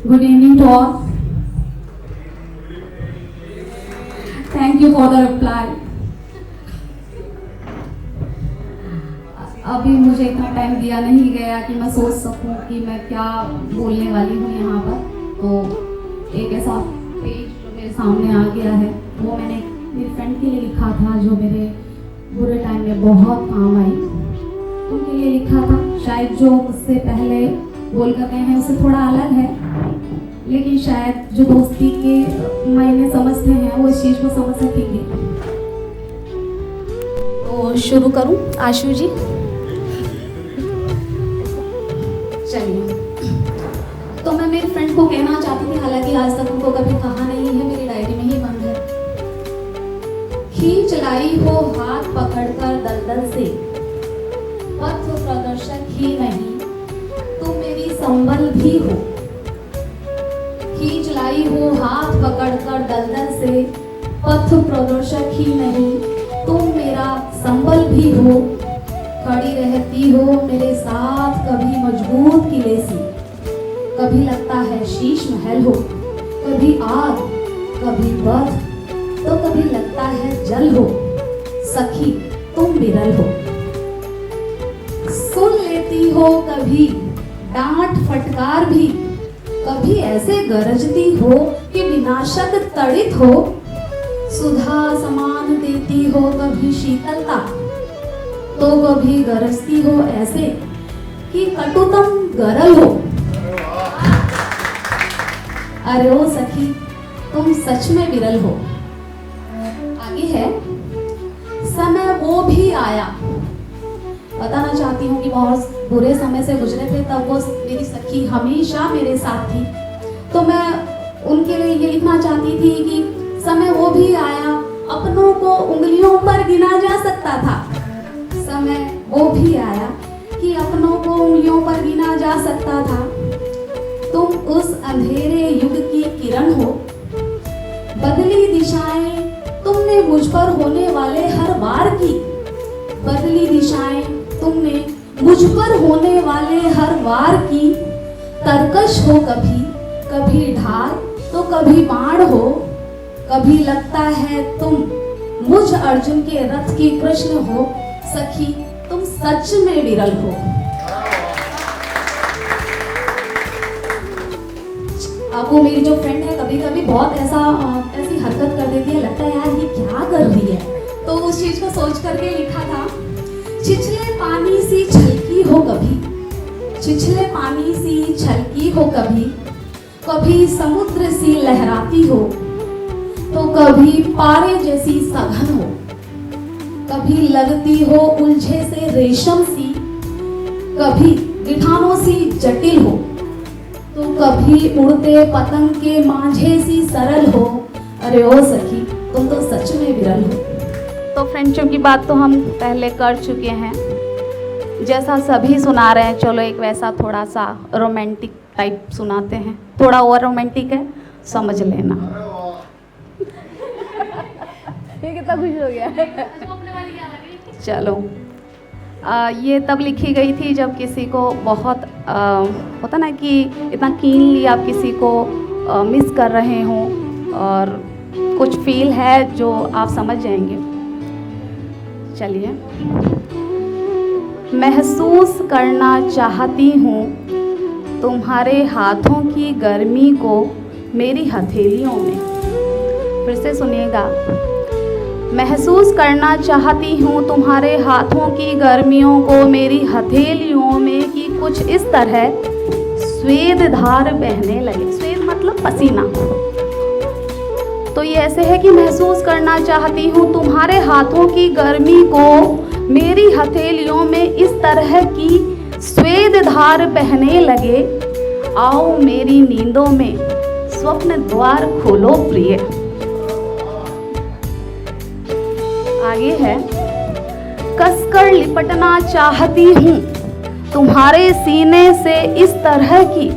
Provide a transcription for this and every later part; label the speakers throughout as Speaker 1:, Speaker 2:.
Speaker 1: Good evening to all. Thank you for the reply. अभी मुझे इतना टाइम दिया नहीं गया कि मैं सोच सकूं कि मैं क्या बोलने वाली हूँ यहाँ पर। तो एक ऐसा पेज जो मेरे सामने आ गया है वो मैंने मेरी फ्रेंड के लिए लिखा था, जो मेरे बुरे टाइम में बहुत काम आई। उनके लिए लिखा था। शायद जो उससे पहले बोल कर गए हैं उससे थोड़ा अलग है, लेकिन शायद जो दोस्ती के मायने समझते हैं वो इस चीज़ को समझ सकेंगे। तो शुरू करूं आशु जी? चलिए। तो मैं मेरी फ्रेंड को कहना चाहती थी, हालांकि आज तक उनको कभी कहा नहीं है, मेरी डायरी में ही बंद है। खींच लाई हो हाथ पकड़कर दलदल से, पथ प्रदर्शक ही नहीं तुम मेरी संबल भी हो। खींच लाई हो हाथ पकड़कर दलदल से, पथ प्रदर्शक ही नहीं तुम मेरा संबल भी हो। खड़ी रहती हो मेरे साथ कभी मजबूत किले सी, कभी लगता है शीश महल हो, कभी आग कभी बर्फ, तो कभी लगता है जल हो। सखी तुम विरल हो। सुन लेती हो कभी डांट फटकार भी, कभी ऐसे गरजती हो कि विनाशक तड़ित हो। सुधा समान देती हो कभी शीतलता, तो कभी गरजती हो ऐसे कि कटुतम गरल हो। अरे ओ सखी तुम सच में विरल हो। आगे है, समय वो भी आया। बताना चाहती हूँ कि बहुत बुरे समय से गुजरे थे, तब वो मेरी सखी हमेशा मेरे साथ थी। तो मैं उनके लिए ये लिखना चाहती थी कि समय वो भी आया, अपनों को उंगलियों पर गिना जा सकता था। समय वो भी आया कि अपनों को उंगलियों पर गिना जा सकता था। तुम उस अंधेरे युग की किरण हो। बदली दिशाएं तुमने मुझ पर होने वाले हर वार की। बदली दिशाएं तुमने मुझ पर होने वाले हर वार की। तरकश हो कभी, कभी ढाल तो कभी बाण हो। कभी लगता है तुम मुझ अर्जुन के रथ की कृष्ण हो। सखी तुम सच में विरल हो। अब वो मेरी जो फ्रेंड है कभी कभी बहुत ऐसी हरकत कर देती है, लगता है यार ये क्या कर रही है। तो उस चीज को सोच करके लिखा था, छिछले पानी सी छलकी हो कभी, छिछले पानी सी छलकी हो कभी, कभी समुद्र सी लहराती हो, तो कभी पारे जैसी सघन हो। कभी लगती हो उलझे से रेशम सी, कभी गिठानों सी जटिल हो, तो कभी उड़ते पतंग के मांझे सी सरल हो। अरे ओ सखी तुम तो सच में विरल हो। तो फ्रेंड्सों की बात तो हम पहले कर चुके हैं, जैसा सभी सुना रहे हैं, चलो एक वैसा थोड़ा सा रोमांटिक टाइप सुनाते हैं। थोड़ा और रोमांटिक है, समझ लेना। ये कितना खुश हो गया। चलो ये तब लिखी गई थी जब किसी को बहुत होता ना कि इतना कीनली आप किसी को मिस कर रहे हों और कुछ फील है जो आप समझ जाएंगे। चलिए। महसूस करना चाहती हूँ तुम्हारे हाथों की गर्मी को मेरी हथेलियों में। फिर से सुनिएगा। महसूस करना चाहती हूँ तुम्हारे हाथों की गर्मियों को मेरी हथेलियों में, कि कुछ इस तरह स्वेद धार बहने लगे। स्वेद मतलब पसीना। तो ये ऐसे है कि महसूस करना चाहती हूँ तुम्हारे हाथों की गर्मी को मेरी हथेलियों में, इस तरह की स्वेद धार बहने लगे। आओ मेरी नींदों में स्वप्न द्वार खोलो प्रिय। आगे है, कसकर लिपटना चाहती हूँ तुम्हारे सीने से इस तरह की,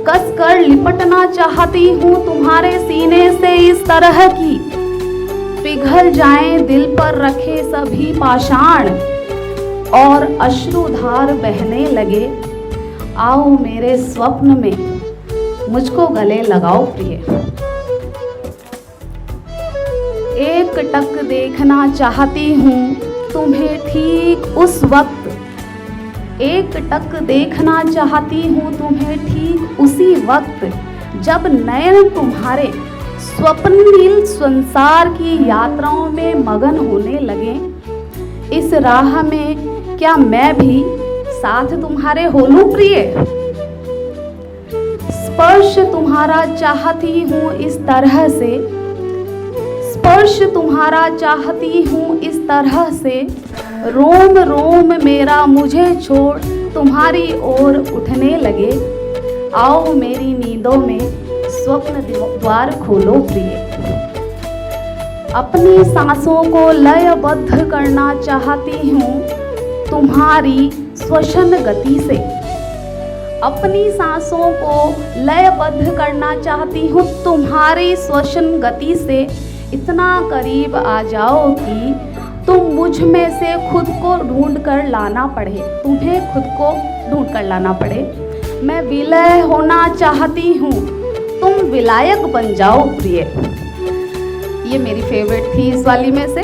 Speaker 1: कसकर लिपटना चाहती हूँ तुम्हारे सीने से इस तरह की, पिघल जाएं दिल पर रखे सभी पाषाण और अश्रुधार बहने लगे। आओ मेरे स्वप्न में मुझको गले लगाओ प्रिय। एक टक देखना चाहती हूँ तुम्हें ठीक उस वक्त, एक टक देखना चाहती हूँ तुम्हें ठीक उसी वक्त जब नयन तुम्हारे स्वप्निल संसार की यात्राओं में मगन होने लगे। इस राह में क्या मैं भी साथ तुम्हारे हो लूं प्रिय। स्पर्श तुम्हारा चाहती हूँ इस तरह से, स्पर्श तुम्हारा चाहती हूँ इस तरह से, रोम रोम मेरा मुझे छोड़ तुम्हारी ओर उठने लगे। आओ मेरी नींदों में स्वप्न द्वार खोलो प्रिय। अपनी सांसों को लयबद्ध करना चाहती हूँ तुम्हारी श्वसन गति से, अपनी सांसों को लयबद्ध करना चाहती हूँ तुम्हारी श्वसन गति से। इतना करीब आ जाओ कि तुम मुझ में से खुद को ढूंढ कर लाना पड़े, तुम्हें खुद को ढूंढ कर लाना पड़े। मैं विलय होना चाहती हूँ, तुम विलायक बन जाओ प्रिय। ये मेरी फेवरेट थी इस वाली में से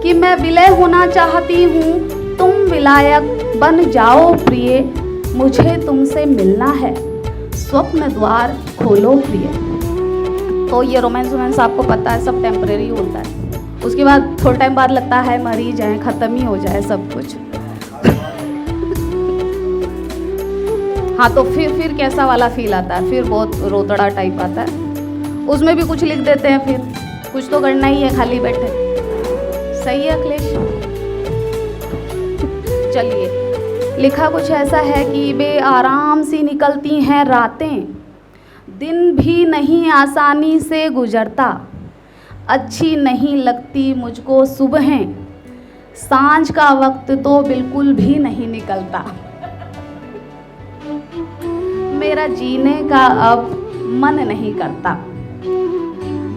Speaker 1: कि मैं विलय होना चाहती हूँ, तुम विलायक बन जाओ प्रिय। मुझे तुमसे मिलना है, स्वप्न द्वार खोलो प्रिय। तो ये रोमांस आपको पता है सब टेम्परेरी होता है, उसके बाद थोड़ा टाइम बाद लगता है मर ही जाए, ख़त्म ही हो जाए सब कुछ। हाँ तो फिर कैसा वाला फील आता है, फिर बहुत रोतड़ा टाइप आता है। उसमें भी कुछ लिख देते हैं, फिर कुछ तो करना ही है खाली बैठे। सही है अखिलेश? चलिए, लिखा कुछ ऐसा है कि बेआराम सी निकलती हैं रातें, दिन भी नहीं आसानी से गुजरता, अच्छी नहीं लगती मुझको सुबहें, सांझ का वक्त तो बिल्कुल भी नहीं निकलता। मेरा जीने का अब मन नहीं करता।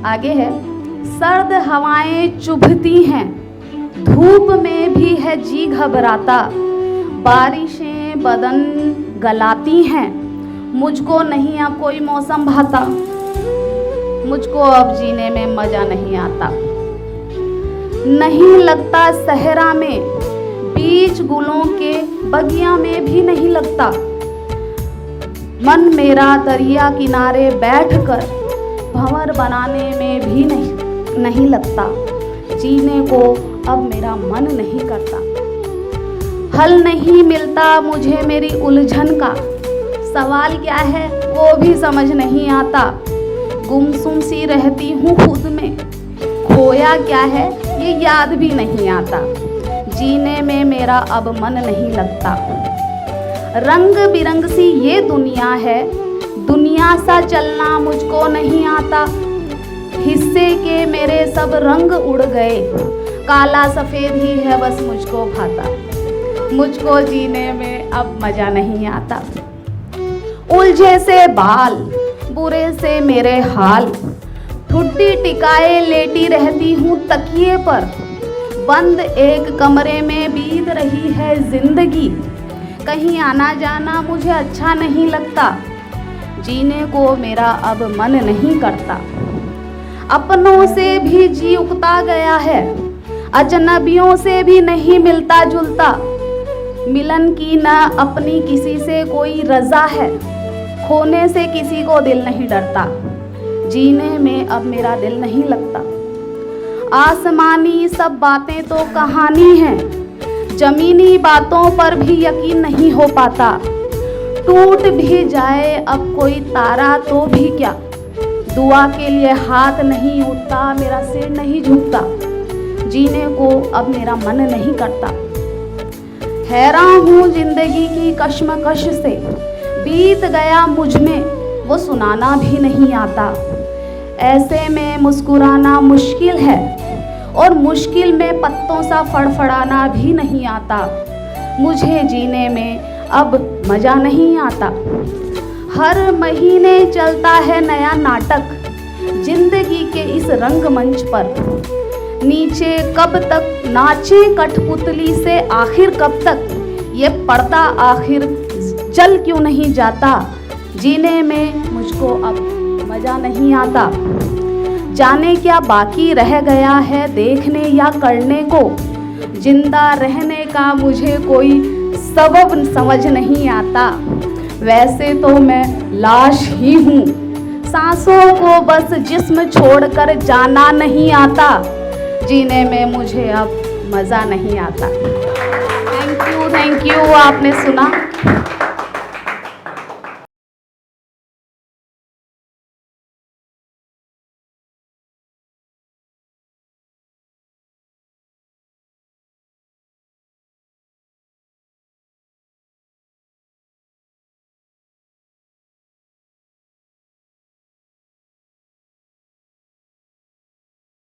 Speaker 1: आगे है, सर्द हवाएं चुभती हैं, धूप में भी है जी घबराता, बारिशें बदन गलाती हैं, मुझको नहीं अब कोई मौसम भाता, मुझको अब जीने में मज़ा नहीं आता। नहीं लगता सहरा में, बीच गुलों के बगिया में भी नहीं लगता, मन मेरा दरिया किनारे बैठकर भंवर बनाने में भी नहीं लगता। जीने को अब मेरा मन नहीं करता। हल नहीं मिलता मुझे मेरी उलझन का, सवाल क्या है वो भी समझ नहीं आता। गुमसुम सी रहती हूँ खुद में, खोया क्या है ये याद भी नहीं आता। जीने में मेरा अब मन नहीं लगता। रंग बिरंग सी ये दुनिया है, दुनिया सा चलना मुझको नहीं आता। हिस्से के मेरे सब रंग उड़ गए, काला सफ़ेद ही है बस मुझको भाता। मुझको जीने में अब मज़ा नहीं आता। उलझे से बाल, बुरे से मेरे हाल, ठुड्डी टिकाए लेटी रहती हूँ तकिए पर। बंद एक कमरे में बीत रही है ज़िंदगी, कहीं आना जाना मुझे अच्छा नहीं लगता। जीने को मेरा अब मन नहीं करता। अपनों से भी जी उकता गया है, अजनबियों से भी नहीं मिलता जुलता। मिलन की न अपनी किसी से कोई रजा है, खोने से किसी को दिल नहीं डरता। जीने में अब मेरा दिल नहीं लगता। आसमानी सब बातें तो कहानी हैं, जमीनी बातों पर भी यकीन नहीं हो पाता। टूट भी जाए अब कोई तारा तो भी क्या, दुआ के लिए हाथ नहीं उठता, मेरा सिर नहीं झुकता। जीने को अब मेरा मन नहीं करता। हैरान हूँ जिंदगी की कश्मकश से, बीत गया मुझ में वो सुनाना भी नहीं आता। ऐसे में मुस्कुराना मुश्किल है और मुश्किल में पत्तों सा फड़फड़ाना भी नहीं आता। मुझे जीने में अब मज़ा नहीं आता। हर महीने चलता है नया नाटक जिंदगी के इस रंगमंच पर। नीचे कब तक नाचे कठपुतली से, आखिर कब तक ये पर्दा आखिर जल क्यों नहीं जाता। जीने में मुझको अब मज़ा नहीं आता। जाने क्या बाकी रह गया है देखने या करने को, जिंदा रहने का मुझे कोई सबब समझ नहीं आता। वैसे तो मैं लाश ही हूँ, सांसों को बस जिस्म छोड़कर जाना नहीं आता। जीने में मुझे अब मज़ा नहीं आता। थैंक यू, आपने सुना।